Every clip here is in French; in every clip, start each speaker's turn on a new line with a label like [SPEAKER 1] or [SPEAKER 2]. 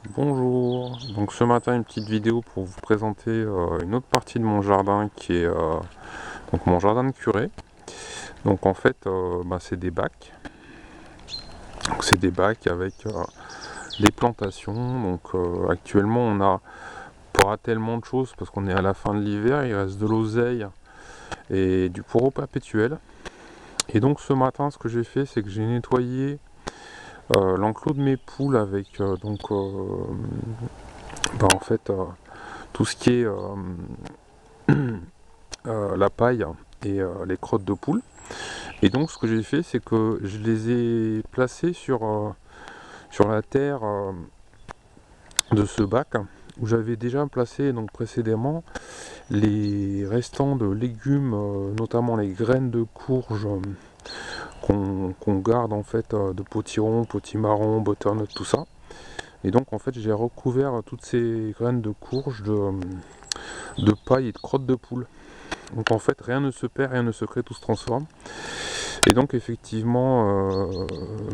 [SPEAKER 1] Bonjour, donc ce matin une petite vidéo pour vous présenter une autre partie de mon jardin qui est donc mon jardin de curé. Donc en fait c'est des bacs, donc c'est des bacs avec des plantations. Donc actuellement on a pas tellement de choses parce qu'on est à la fin de l'hiver, il reste de l'oseille et du pourreau perpétuel. Et donc ce matin ce que j'ai fait c'est que j'ai nettoyé l'enclos de mes poules avec en fait tout ce qui est la paille et les crottes de poule. Et donc ce que j'ai fait c'est que je les ai placés sur la terre de ce bac où j'avais déjà placé donc précédemment les restants de légumes, notamment les graines de courge qu'on garde en fait de potiron, potimarron, butternut, tout ça. Et donc en fait j'ai recouvert toutes ces graines de courge de paille et de crottes de poule. Donc en fait rien ne se perd, rien ne se crée, tout se transforme. Et donc effectivement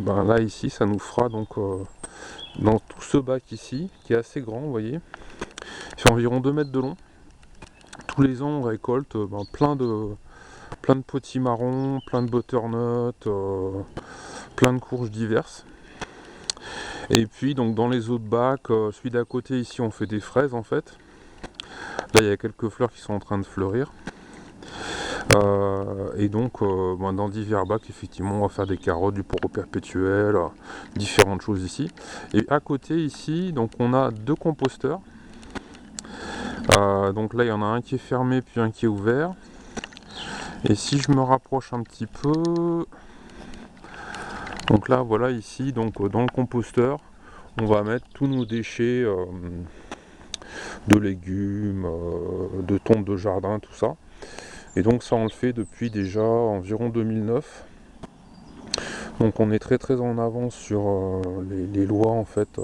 [SPEAKER 1] là ici ça nous fera donc dans tout ce bac ici qui est assez grand, vous voyez, il fait environ 2 mètres de long. Tous les ans on récolte plein de potimarrons, plein de butternut, plein de courges diverses. Et puis donc dans les autres bacs, celui d'à côté ici on fait des fraises en fait. Là il y a quelques fleurs qui sont en train de fleurir. Dans divers bacs, effectivement, on va faire des carottes, du pourreau perpétuel, différentes choses ici. Et à côté, ici, donc on a deux composteurs. Donc là, il y en a un qui est fermé, puis un qui est ouvert. Et si je me rapproche un petit peu, donc là, voilà, ici, donc dans le composteur, on va mettre tous nos déchets de légumes, de tontes de jardin, tout ça. Et donc ça, on le fait depuis déjà environ 2009. Donc on est très en avance sur les lois en fait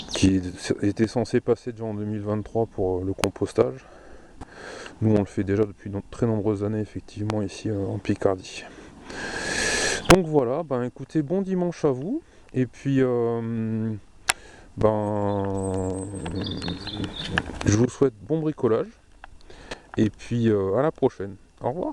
[SPEAKER 1] qui étaient censées passer déjà en 2023 pour le compostage. Nous on le fait déjà depuis très nombreuses années effectivement ici en Picardie. Donc voilà, ben écoutez, bon dimanche à vous. Et puis ben je vous souhaite bon bricolage. Et puis à la prochaine. Au revoir.